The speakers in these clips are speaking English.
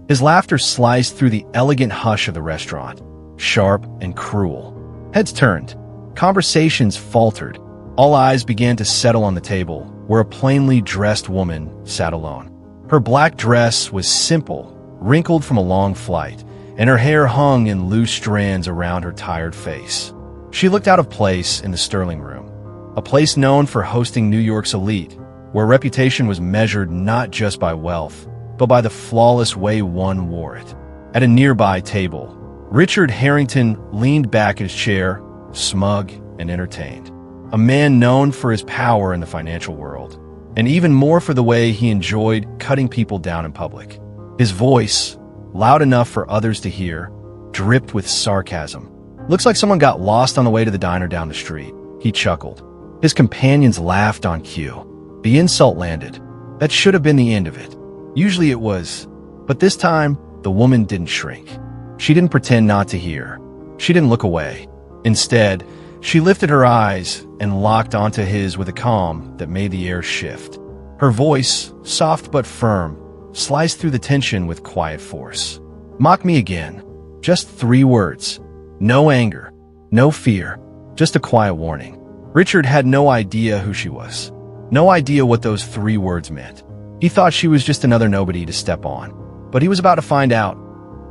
His laughter sliced through the elegant hush of the restaurant, sharp and cruel. Heads turned. Conversations faltered. All eyes began to settle on the table, where a plainly dressed woman sat alone. Her black dress was simple, wrinkled from a long flight, and her hair hung in loose strands around her tired face. She looked out of place in the Sterling Room, a place known for hosting New York's elite, where reputation was measured not just by wealth, but by the flawless way one wore it. At a nearby table, Richard Harrington leaned back in his chair, smug and entertained. A man known for his power in the financial world, and even more for the way he enjoyed cutting people down in public. His voice, loud enough for others to hear, dripped with sarcasm. "Looks like someone got lost on the way to the diner down the street," he chuckled. His companions laughed on cue. The insult landed. That should have been the end of it. Usually it was. But this time, the woman didn't shrink. She didn't pretend not to hear. She didn't look away. Instead, she lifted her eyes and locked onto his with a calm that made the air shift. Her voice, soft but firm, sliced through the tension with quiet force. "Mock me again." Just 3 words. No anger, no fear, just a quiet warning. Richard had no idea who she was. No idea what those 3 words meant. He thought she was just another nobody to step on. But he was about to find out.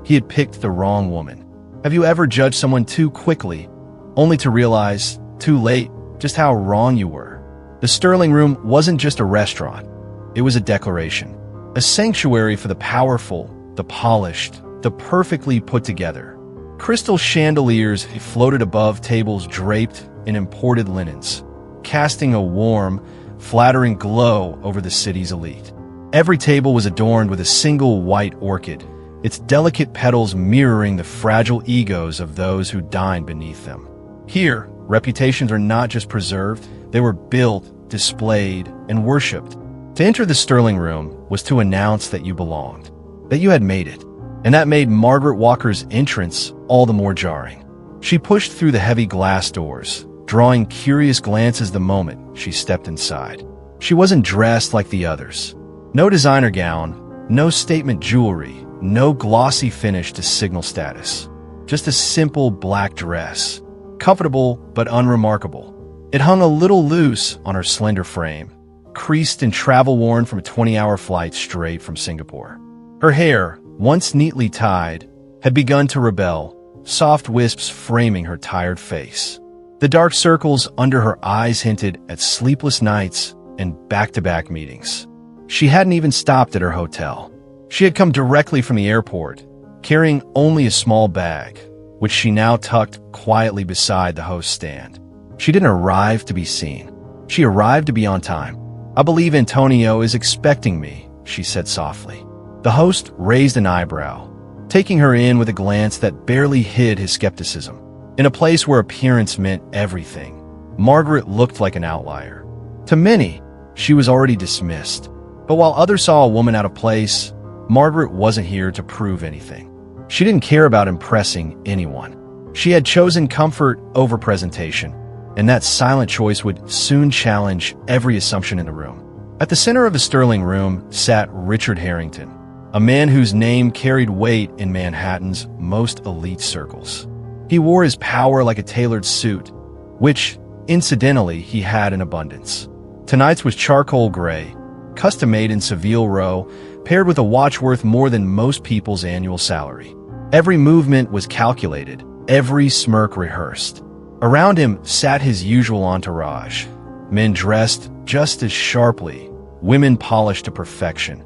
He had picked the wrong woman. Have you ever judged someone too quickly, only to realize, too late, just how wrong you were? The Sterling Room wasn't just a restaurant. It was a declaration. A sanctuary for the powerful, the polished, the perfectly put together. Crystal chandeliers floated above tables draped in imported linens, casting a warm, flattering glow over the city's elite. Every table was adorned with a single white orchid, its delicate petals mirroring the fragile egos of those who dined beneath them. Here, reputations are not just preserved, they were built, displayed, and worshipped. To enter the Sterling Room was to announce that you belonged, that you had made it, and that made Margaret Walker's entrance all the more jarring. She pushed through the heavy glass doors, drawing curious glances the moment she stepped inside. She wasn't dressed like the others. No designer gown, no statement jewelry, no glossy finish to signal status. Just a simple black dress, comfortable but unremarkable. It hung a little loose on her slender frame, creased and travel-worn from a 20-hour flight straight from Singapore. Her hair, once neatly tied, had begun to rebel, soft wisps framing her tired face. The dark circles under her eyes hinted at sleepless nights and back-to-back meetings. She hadn't even stopped at her hotel. She had come directly from the airport, carrying only a small bag, which she now tucked quietly beside the host's stand. She didn't arrive to be seen. She arrived to be on time. "I believe Antonio is expecting me," she said softly. The host raised an eyebrow, taking her in with a glance that barely hid his skepticism. In a place where appearance meant everything, Margaret looked like an outlier. To many, she was already dismissed. But while others saw a woman out of place, Margaret wasn't here to prove anything. She didn't care about impressing anyone. She had chosen comfort over presentation, and that silent choice would soon challenge every assumption in the room. At the center of the Sterling Room sat Richard Harrington, a man whose name carried weight in Manhattan's most elite circles. He wore his power like a tailored suit, which, incidentally, he had in abundance. Tonight's was charcoal gray, custom-made in Savile Row, paired with a watch worth more than most people's annual salary. Every movement was calculated, every smirk rehearsed. Around him sat his usual entourage, men dressed just as sharply, women polished to perfection,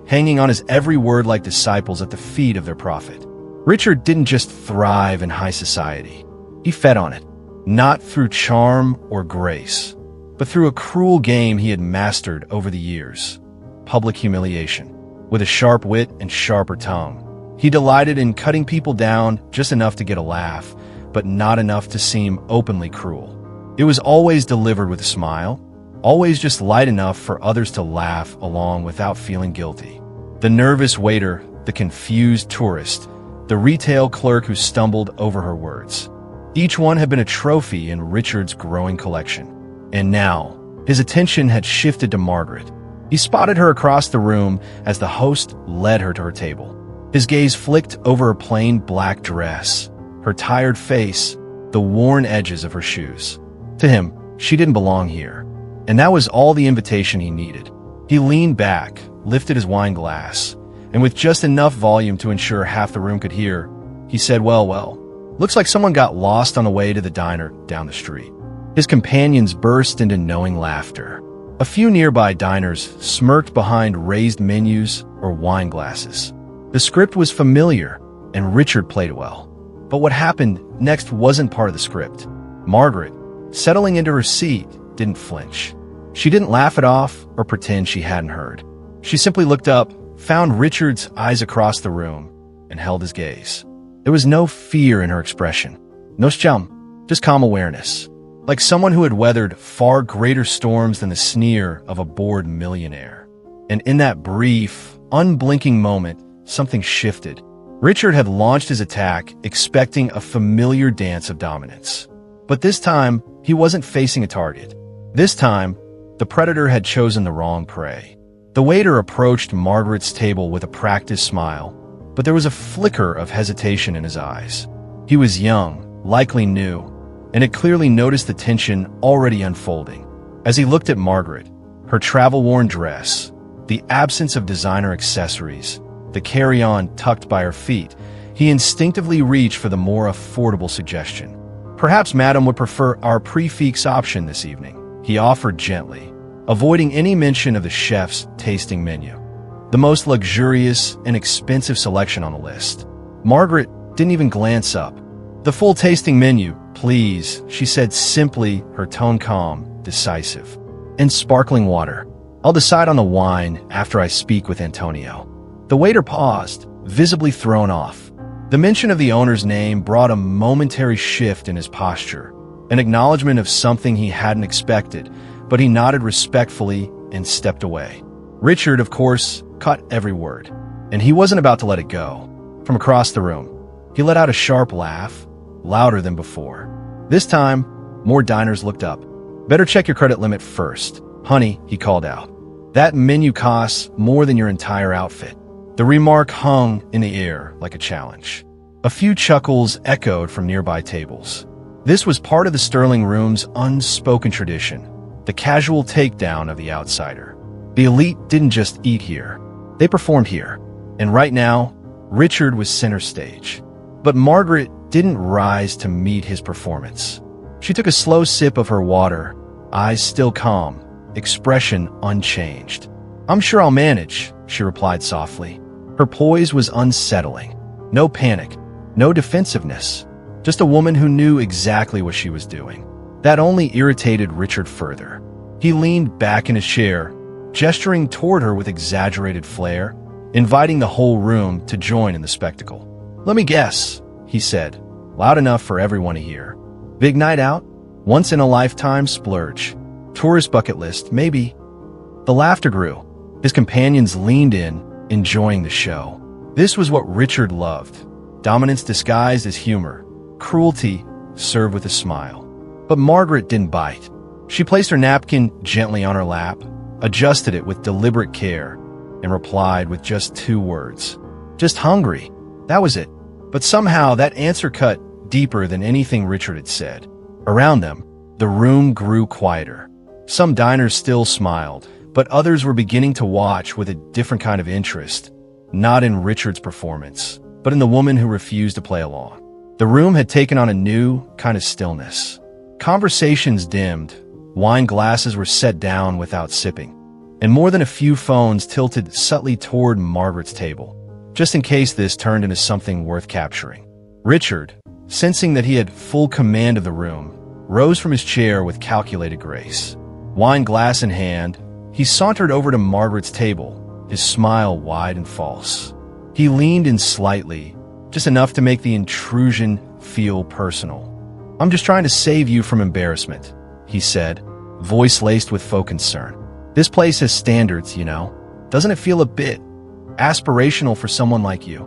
hanging on his every word like disciples at the feet of their prophet. Richard didn't just thrive in high society. He fed on it, not through charm or grace, but through a cruel game he had mastered over the years: public humiliation. With a sharp wit and sharper tongue, he delighted in cutting people down just enough to get a laugh, but not enough to seem openly cruel. It was always delivered with a smile, always just light enough for others to laugh along without feeling guilty. The nervous waiter, the confused tourist, the retail clerk who stumbled over her words. Each one had been a trophy in Richard's growing collection. And now, his attention had shifted to Margaret. He spotted her across the room as the host led her to her table. His gaze flicked over her plain black dress, her tired face, the worn edges of her shoes. To him, she didn't belong here, and that was all the invitation he needed. He leaned back, lifted his wine glass, and with just enough volume to ensure half the room could hear, he said, well, looks like someone got lost on the way to the diner down the street. His companions burst into knowing laughter. A few nearby diners smirked behind raised menus or wine glasses. The script was familiar, and Richard played it well. But what happened next wasn't part of the script. Margaret, settling into her seat, didn't flinch. She didn't laugh it off or pretend she hadn't heard. She simply looked up, found Richard's eyes across the room, and held his gaze. There was no fear in her expression. No scum, just calm awareness. Like someone who had weathered far greater storms than the sneer of a bored millionaire. And in that brief, unblinking moment, something shifted. Richard had launched his attack, expecting a familiar dance of dominance. But this time, he wasn't facing a target. This time, the predator had chosen the wrong prey. The waiter approached Margaret's table with a practiced smile, but there was a flicker of hesitation in his eyes. He was young, likely new, and had clearly noticed the tension already unfolding. As he looked at Margaret, her travel-worn dress, the absence of designer accessories, the carry-on tucked by her feet, he instinctively reached for the more affordable suggestion. Perhaps Madam would prefer our prix-fixe option this evening, he offered gently, avoiding any mention of the chef's tasting menu. The most luxurious and expensive selection on the list. Margaret didn't even glance up. The full tasting menu, please, she said simply, her tone calm, decisive. And sparkling water. I'll decide on the wine after I speak with Antonio. The waiter paused, visibly thrown off. The mention of the owner's name brought a momentary shift in his posture, an acknowledgement of something he hadn't expected, but he nodded respectfully and stepped away. Richard, of course, caught every word, and he wasn't about to let it go. From across the room, he let out a sharp laugh, louder than before. This time, more diners looked up. Better check your credit limit first. Honey, he called out. That menu costs more than your entire outfit. The remark hung in the air like a challenge. A few chuckles echoed from nearby tables. This was part of the Sterling Room's unspoken tradition, the casual takedown of the outsider. The elite didn't just eat here. They performed here. And right now, Richard was center stage. But Margaret didn't rise to meet his performance. She took a slow sip of her water, eyes still calm, expression unchanged. I'm sure I'll manage, she replied softly. Her poise was unsettling. No panic, no defensiveness, just a woman who knew exactly what she was doing. That only irritated Richard further. He leaned back in his chair, gesturing toward her with exaggerated flair, inviting the whole room to join in the spectacle. Let me guess, he said, loud enough for everyone to hear. Big night out? Once-in-a-lifetime splurge. Tourist bucket list, maybe. The laughter grew. His companions leaned in, enjoying the show. This was what Richard loved. Dominance disguised as humor. Cruelty served with a smile. But Margaret didn't bite. She placed her napkin gently on her lap, adjusted it with deliberate care, and replied with just 2 words. Just hungry. That was it. But somehow that answer cut deeper than anything Richard had said. Around them, the room grew quieter. Some diners still smiled, but others were beginning to watch with a different kind of interest, not in Richard's performance, but in the woman who refused to play along. The room had taken on a new kind of stillness. Conversations dimmed, wine glasses were set down without sipping, and more than a few phones tilted subtly toward Margaret's table, just in case this turned into something worth capturing. Richard, sensing that he had full command of the room, rose from his chair with calculated grace. Wine glass in hand, he sauntered over to Margaret's table, his smile wide and false. He leaned in slightly, just enough to make the intrusion feel personal. I'm just trying to save you from embarrassment, he said, voice laced with faux concern. This place has standards, you know. Doesn't it feel a bit aspirational for someone like you?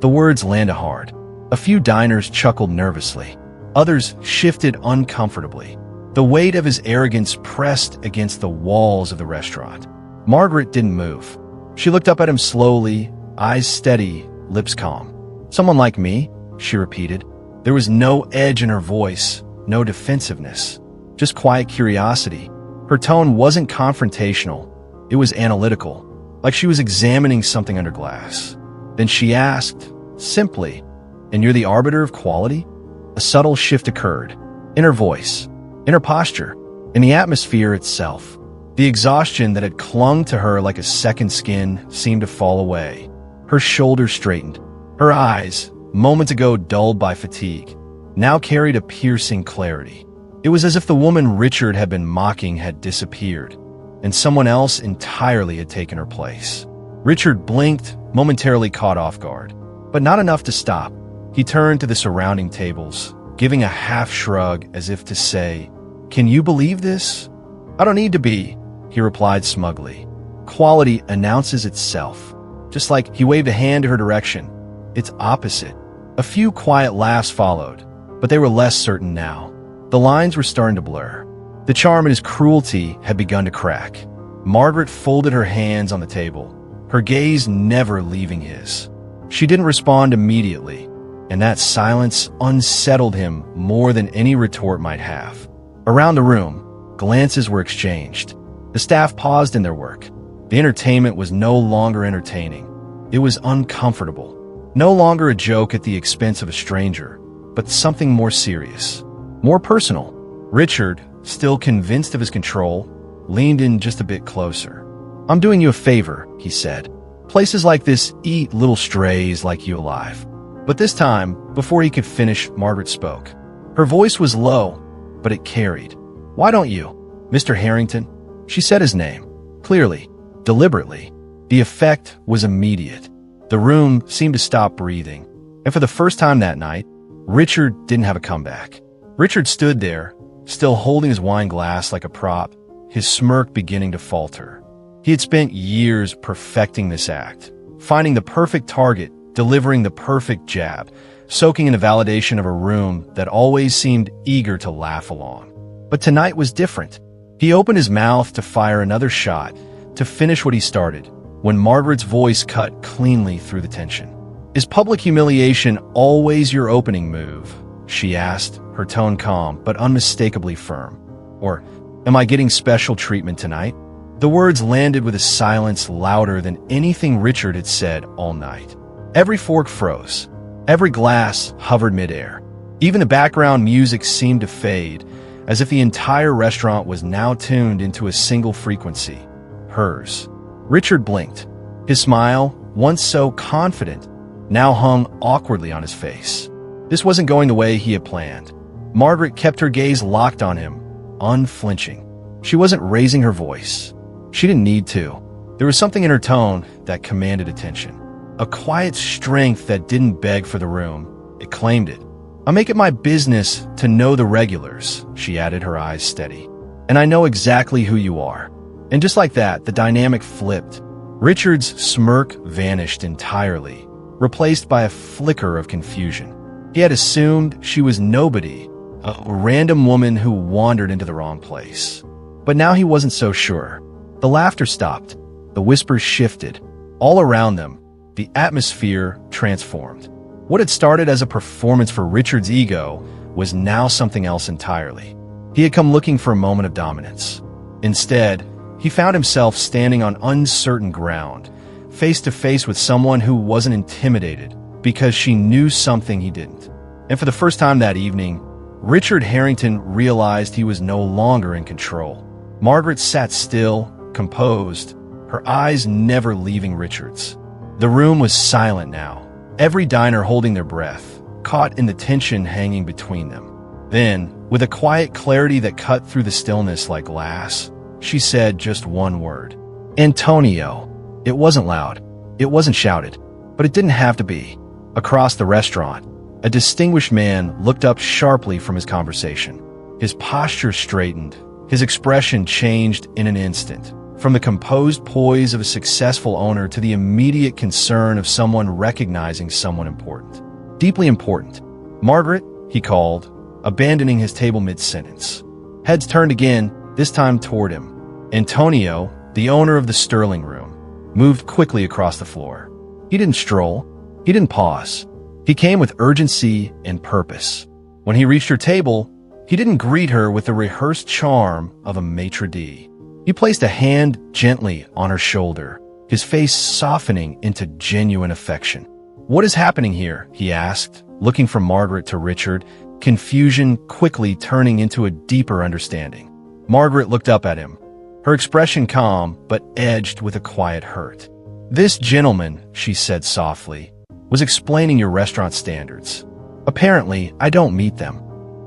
The words landed hard. A few diners chuckled nervously. Others shifted uncomfortably. The weight of his arrogance pressed against the walls of the restaurant. Margaret didn't move. She looked up at him slowly, eyes steady, lips calm. Someone like me? She repeated. There was no edge in her voice, no defensiveness, just quiet curiosity. Her tone wasn't confrontational. It was analytical, like she was examining something under glass. Then she asked, simply, "And you're the arbiter of quality?" A subtle shift occurred. In her voice, in her posture, in the atmosphere itself. The exhaustion that had clung to her like a second skin seemed to fall away. Her shoulders straightened. Her eyes, moments ago dulled by fatigue, now carried a piercing clarity. It was as if the woman Richard had been mocking had disappeared, and someone else entirely had taken her place. Richard blinked, momentarily caught off guard, but not enough to stop. He turned to the surrounding tables, giving a half shrug as if to say, "Can you believe this?" "I don't need to be," he replied smugly. Quality announces itself. Just like he waved a hand to her direction. Its opposite. A few quiet laughs followed, but they were less certain now. The lines were starting to blur. The charm in his cruelty had begun to crack. Margaret folded her hands on the table, her gaze never leaving his. She didn't respond immediately, and that silence unsettled him more than any retort might have. Around the room, glances were exchanged. The staff paused in their work. The entertainment was no longer entertaining. It was uncomfortable. No longer a joke at the expense of a stranger, but something more serious, more personal. Richard, still convinced of his control, leaned in just a bit closer. "I'm doing you a favor," he said. "Places like this eat little strays like you alive." But this time, before he could finish, Margaret spoke. Her voice was low, but it carried. "Why don't you, Mr. Harrington?" She said his name, clearly, deliberately. The effect was immediate. The room seemed to stop breathing, and for the first time that night, Richard didn't have a comeback. Richard stood there, still holding his wine glass like a prop, his smirk beginning to falter. He had spent years perfecting this act, finding the perfect target, delivering the perfect jab, soaking in the validation of a room that always seemed eager to laugh along. But tonight was different. He opened his mouth to fire another shot, to finish what he started, when Margaret's voice cut cleanly through the tension. "Is public humiliation always your opening move?" she asked, her tone calm but unmistakably firm. "Or am I getting special treatment tonight?" The words landed with a silence louder than anything Richard had said all night. Every fork froze. Every glass hovered midair. Even the background music seemed to fade, as if the entire restaurant was now tuned into a single frequency, hers. Richard blinked. His smile, once so confident, now hung awkwardly on his face. This wasn't going the way he had planned. Margaret kept her gaze locked on him, unflinching. She wasn't raising her voice. She didn't need to. There was something in her tone that commanded attention. A quiet strength that didn't beg for the room. It claimed it. "I make it my business to know the regulars," she added, her eyes steady. "And I know exactly who you are." And just like that, the dynamic flipped. Richard's smirk vanished entirely, replaced by a flicker of confusion. He had assumed she was nobody, a random woman who wandered into the wrong place. But now he wasn't so sure. The laughter stopped. The whispers shifted. All around them, the atmosphere transformed. What had started as a performance for Richard's ego was now something else entirely. He had come looking for a moment of dominance. Instead, he found himself standing on uncertain ground, face to face with someone who wasn't intimidated because she knew something he didn't. And for the first time that evening, Richard Harrington realized he was no longer in control. Margaret sat still, composed, her eyes never leaving Richard's. The room was silent now, every diner holding their breath, caught in the tension hanging between them. Then, with a quiet clarity that cut through the stillness like glass, she said just one word. "Antonio." It wasn't loud. It wasn't shouted. But it didn't have to be. Across the restaurant, a distinguished man looked up sharply from his conversation. His posture straightened. His expression changed in an instant. From the composed poise of a successful owner to the immediate concern of someone recognizing someone important. Deeply important. "Margaret," he called, abandoning his table mid-sentence. Heads turned again, this time toward him. Antonio, the owner of the Sterling Room, moved quickly across the floor. He didn't stroll. He didn't pause. He came with urgency and purpose. When he reached her table, he didn't greet her with the rehearsed charm of a maitre d'. He placed a hand gently on her shoulder, his face softening into genuine affection. "What is happening here?" he asked, looking from Margaret to Richard, confusion quickly turning into a deeper understanding. Margaret looked up at him, her expression calm but edged with a quiet hurt. "This gentleman," she said softly, "was explaining your restaurant standards. Apparently, I don't meet them."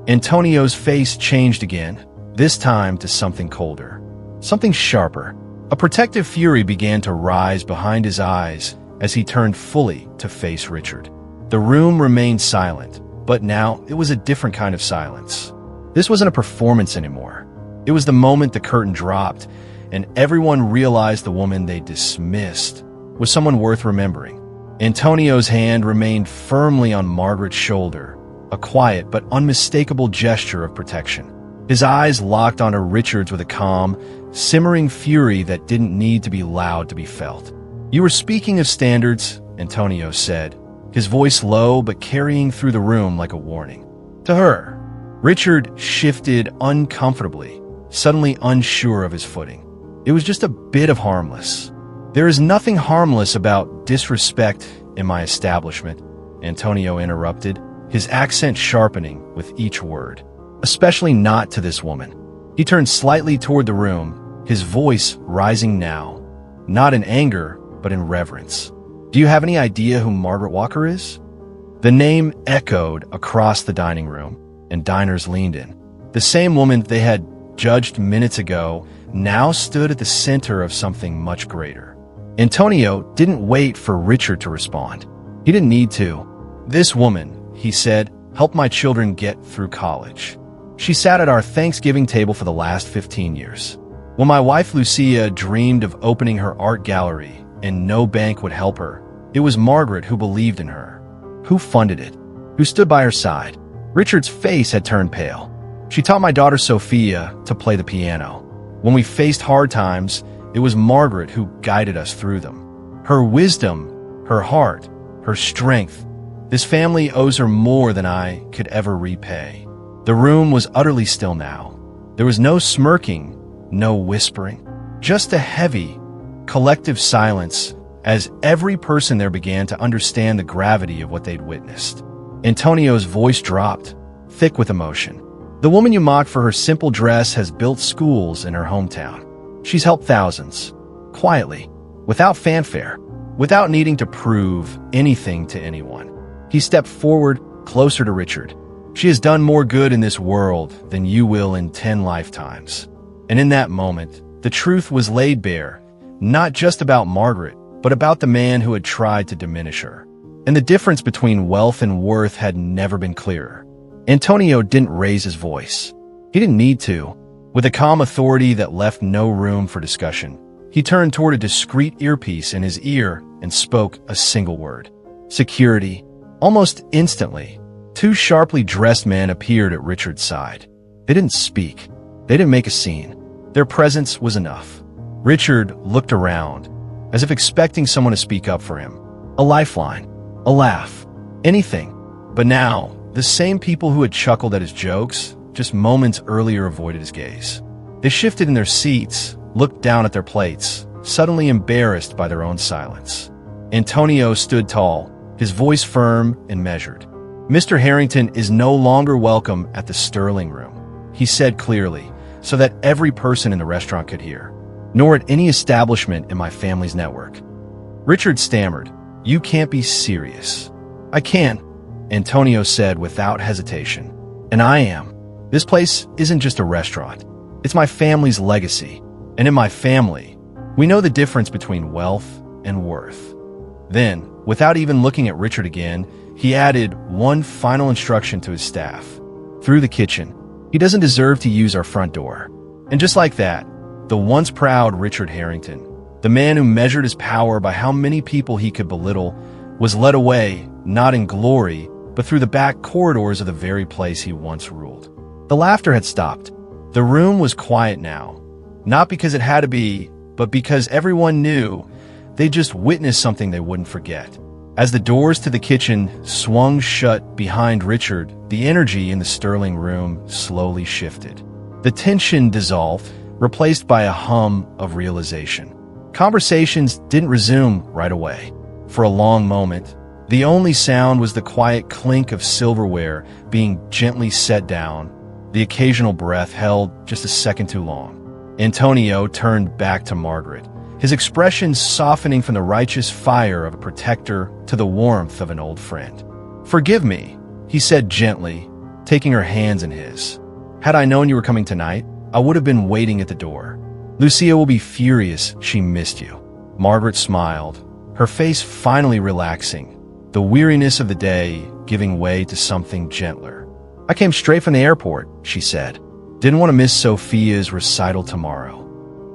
Antonio's face changed again, this time to something colder, something sharper. A protective fury began to rise behind his eyes as he turned fully to face Richard. The room remained silent, but now it was a different kind of silence. This wasn't a performance anymore. It was the moment the curtain dropped, and everyone realized the woman they dismissed was someone worth remembering. Antonio's hand remained firmly on Margaret's shoulder, a quiet but unmistakable gesture of protection. His eyes locked onto Richard's with a calm, simmering fury that didn't need to be loud to be felt. "You were speaking of standards," Antonio said, his voice low but carrying through the room like a warning. To her, Richard shifted uncomfortably, suddenly unsure of his footing. "It was just a bit of harmless." "There is nothing harmless about disrespect in my establishment," Antonio interrupted, his accent sharpening with each word. "Especially not to this woman." He turned slightly toward the room, his voice rising now, not in anger, but in reverence. "Do you have any idea who Margaret Walker is?" The name echoed across the dining room, and diners leaned in. The same woman they had judged minutes ago now stood at the center of something much greater. Antonio didn't wait for Richard to respond. He didn't need to. "This woman," he said, "helped my children get through college. She sat at our Thanksgiving table for the last 15 years. When my wife Lucia dreamed of opening her art gallery and no bank would help her, it was Margaret who believed in her, who funded it, who stood by her side." Richard's face had turned pale. "She taught my daughter Sophia to play the piano. When we faced hard times, it was Margaret who guided us through them. Her wisdom, her heart, her strength. This family owes her more than I could ever repay." The room was utterly still now. There was no smirking, no whispering, just a heavy, collective silence as every person there began to understand the gravity of what they'd witnessed. Antonio's voice dropped, thick with emotion. "The woman you mocked for her simple dress has built schools in her hometown. She's helped thousands, quietly, without fanfare, without needing to prove anything to anyone." He stepped forward, closer to Richard. "She has done more good in this world than you will in 10 lifetimes." And in that moment, the truth was laid bare, not just about Margaret, but about the man who had tried to diminish her. And the difference between wealth and worth had never been clearer. Antonio didn't raise his voice. He didn't need to. With a calm authority that left no room for discussion, he turned toward a discreet earpiece in his ear and spoke a single word. "Security." Almost instantly, 2 sharply dressed men appeared at Richard's side. They didn't speak. They didn't make a scene. Their presence was enough. Richard looked around, as if expecting someone to speak up for him. A lifeline, a laugh, anything. But now, the same people who had chuckled at his jokes just moments earlier avoided his gaze. They shifted in their seats, looked down at their plates, suddenly embarrassed by their own silence. Antonio stood tall, his voice firm and measured. "Mr. Harrington is no longer welcome at the Sterling Room," he said clearly, so that every person in the restaurant could hear, "nor at any establishment in my family's network." Richard stammered, "You can't be serious." "I can," Antonio said without hesitation. "And I am. This place isn't just a restaurant. It's my family's legacy. And in my family, we know the difference between wealth and worth." Then, without even looking at Richard again, he added one final instruction to his staff. "Through the kitchen. He doesn't deserve to use our front door." And just like that, the once proud Richard Harrington, the man who measured his power by how many people he could belittle, was led away, not in glory, but through the back corridors of the very place he once ruled. The laughter had stopped. The room was quiet now, not because it had to be, but because everyone knew they'd just witnessed something they wouldn't forget. As the doors to the kitchen swung shut behind Richard, the energy in the Sterling room slowly shifted. The tension dissolved, replaced by a hum of realization. Conversations didn't resume right away. For a long moment, the only sound was the quiet clink of silverware being gently set down, the occasional breath held just a second too long. Antonio turned back to Margaret, his expression softening from the righteous fire of a protector to the warmth of an old friend. "Forgive me," he said gently, taking her hands in his. "Had I known you were coming tonight, I would have been waiting at the door. Lucia will be furious she missed you." Margaret smiled, her face finally relaxing, the weariness of the day giving way to something gentler. "I came straight from the airport," she said. "Didn't want to miss Sophia's recital tomorrow."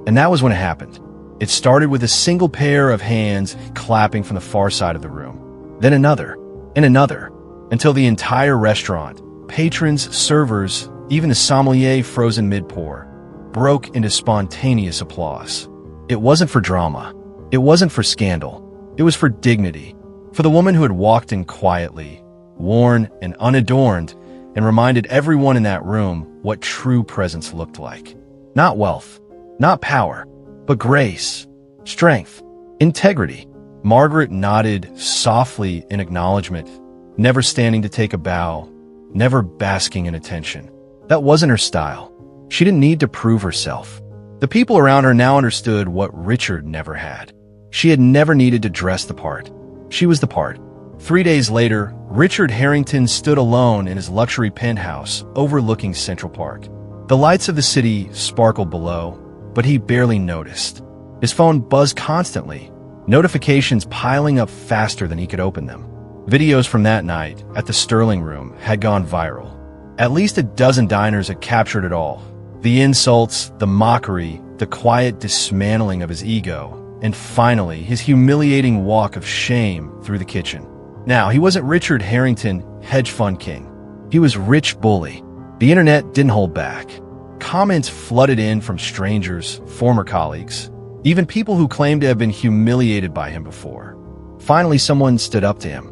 And that was when it happened. It started with a single pair of hands clapping from the far side of the room. Then another, and another, until the entire restaurant, patrons, servers, even the sommelier frozen mid-pour, broke into spontaneous applause. It wasn't for drama. It wasn't for scandal. It was for dignity. For the woman who had walked in quietly, worn and unadorned, and reminded everyone in that room what true presence looked like. Not wealth, not power, but grace, strength, integrity. Margaret nodded softly in acknowledgement, never standing to take a bow, never basking in attention. That wasn't her style. She didn't need to prove herself. The people around her now understood what Richard never had. She had never needed to dress the part. She was the part. 3 days later, Richard Harrington stood alone in his luxury penthouse overlooking Central Park. The lights of the city sparkled below, but he barely noticed. His phone buzzed constantly, notifications piling up faster than he could open them. Videos from that night at the Sterling room had gone viral. At least a dozen diners had captured it all. The insults, the mockery, the quiet dismantling of his ego, and finally, his humiliating walk of shame through the kitchen. Now, he wasn't Richard Harrington, hedge fund king. He was Rich Bully. The internet didn't hold back. Comments flooded in from strangers, former colleagues, even people who claimed to have been humiliated by him before. Finally, someone stood up to him.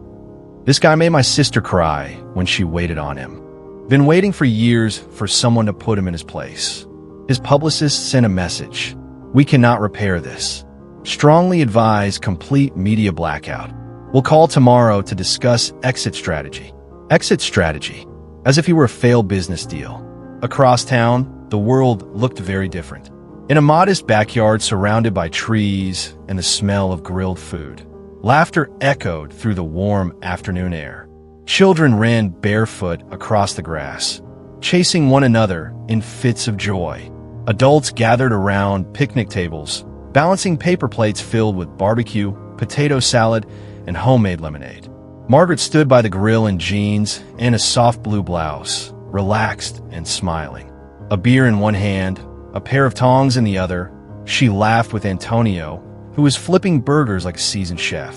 "This guy made my sister cry when she waited on him. Been waiting for years for someone to put him in his place." His publicist sent a message. "We cannot repair this. Strongly advise complete media blackout. We'll call tomorrow to discuss exit strategy." Exit strategy, as if he were a failed business deal. Across town, the world looked very different. In a modest backyard surrounded by trees and the smell of grilled food, laughter echoed through the warm afternoon air. Children ran barefoot across the grass, chasing one another in fits of joy. Adults gathered around picnic tables, balancing paper plates filled with barbecue, potato salad, and homemade lemonade. Margaret stood by the grill in jeans and a soft blue blouse, relaxed and smiling. A beer in one hand, a pair of tongs in the other, she laughed with Antonio, who was flipping burgers like a seasoned chef.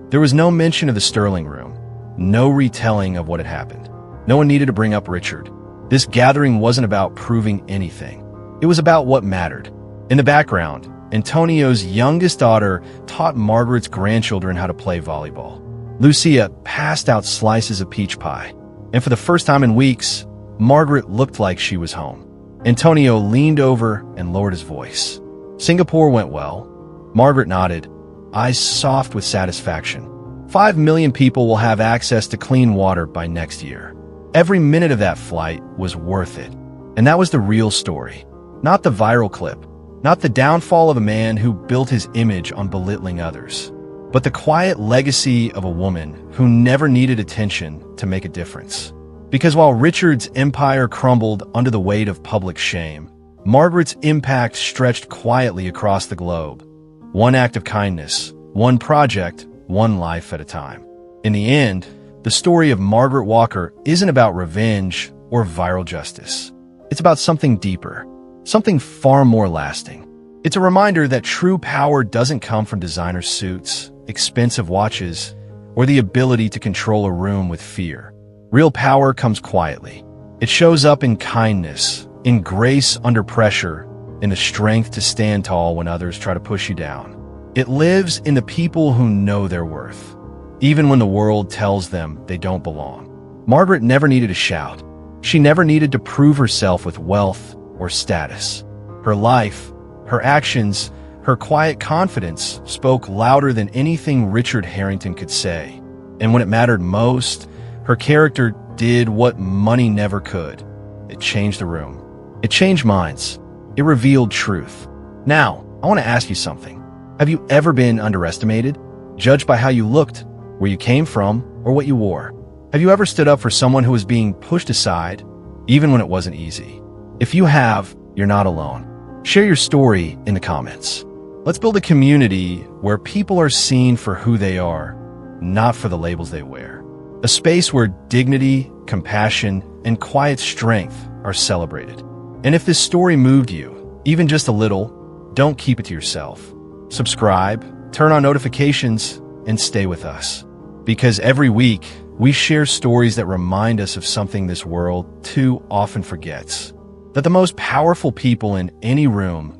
There was no mention of the Sterling room, no retelling of what had happened. No one needed to bring up Richard. This gathering wasn't about proving anything. It was about what mattered. In the background, Antonio's youngest daughter taught Margaret's grandchildren how to play volleyball. Lucia passed out slices of peach pie, and for the first time in weeks, Margaret looked like she was home. Antonio leaned over and lowered his voice. "Singapore went well." Margaret nodded, eyes soft with satisfaction. 5 million people will have access to clean water by next year. Every minute of that flight was worth it. And that was the real story. Not the viral clip, not the downfall of a man who built his image on belittling others, but the quiet legacy of a woman who never needed attention to make a difference. Because while Richard's empire crumbled under the weight of public shame, Margaret's impact stretched quietly across the globe. One act of kindness, one project, one life at a time. In the end, the story of Margaret Walker isn't about revenge or viral justice. It's about something deeper, something far more lasting. It's a reminder that true power doesn't come from designer suits, expensive watches, or the ability to control a room with fear. Real power comes quietly. It shows up in kindness, in grace under pressure, in the strength to stand tall when others try to push you down. It lives in the people who know their worth, even when the world tells them they don't belong. Margaret never needed to shout. She never needed to prove herself with wealth or status. Her life, her actions, her quiet confidence spoke louder than anything Richard Harrington could say. And when it mattered most, her character did what money never could. It changed the room. It changed minds. It revealed truth. Now, I want to ask you something. Have you ever been underestimated? Judged by how you looked, where you came from, or what you wore? Have you ever stood up for someone who was being pushed aside, even when it wasn't easy? If you have, you're not alone. Share your story in the comments. Let's build a community where people are seen for who they are, not for the labels they wear. A space where dignity, compassion, and quiet strength are celebrated. And if this story moved you, even just a little, don't keep it to yourself. Subscribe, turn on notifications, and stay with us. Because every week, we share stories that remind us of something this world too often forgets. That the most powerful people in any room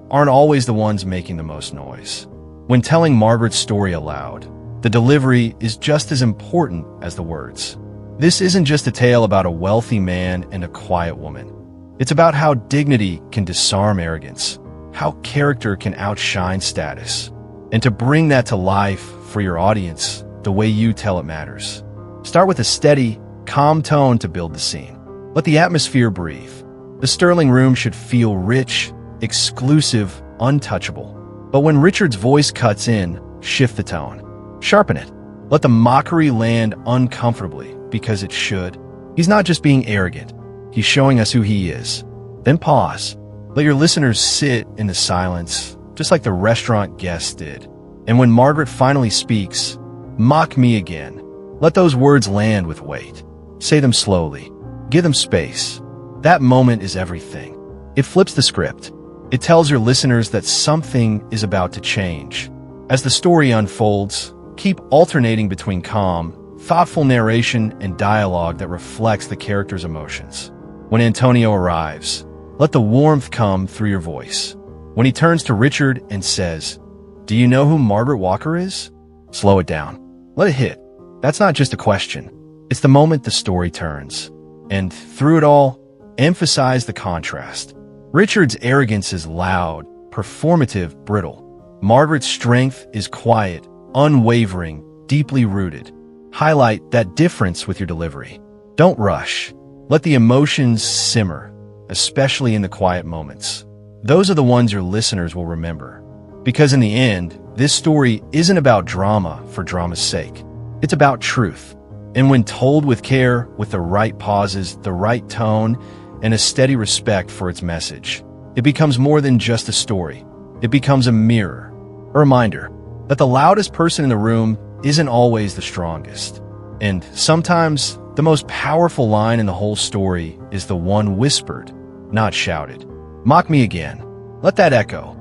aren't always the ones making the most noise. When telling Margaret's story aloud, the delivery is just as important as the words. This isn't just a tale about a wealthy man and a quiet woman. It's about how dignity can disarm arrogance, how character can outshine status, and to bring that to life for your audience the way you tell it matters. Start with a steady, calm tone to build the scene. Let the atmosphere breathe. The Sterling room should feel rich, exclusive, untouchable. But when Richard's voice cuts in, shift the tone. Sharpen it. Let the mockery land uncomfortably, because it should. He's not just being arrogant. He's showing us who he is. Then pause. Let your listeners sit in the silence, just like the restaurant guests did. And when Margaret finally speaks, "Mock me again." Let those words land with weight. Say them slowly. Give them space. That moment is everything. It flips the script. It tells your listeners that something is about to change. As the story unfolds, keep alternating between calm, thoughtful narration and dialogue that reflects the character's emotions. When Antonio arrives, let the warmth come through your voice. When he turns to Richard and says, "Do you know who Margaret Walker is?" Slow it down. Let it hit. That's not just a question. It's the moment the story turns. And through it all, emphasize the contrast. Richard's arrogance is loud, performative, brittle. Margaret's strength is quiet, unwavering, deeply rooted. Highlight that difference with your delivery. Don't rush. Let the emotions simmer, especially in the quiet moments. Those are the ones your listeners will remember. Because in the end, this story isn't about drama for drama's sake. It's about truth. And when told with care, with the right pauses, the right tone, and a steady respect for its message, it becomes more than just a story. It becomes a mirror, a reminder that the loudest person in the room isn't always the strongest. And sometimes, the most powerful line in the whole story is the one whispered, not shouted. Mock me again. Let that echo.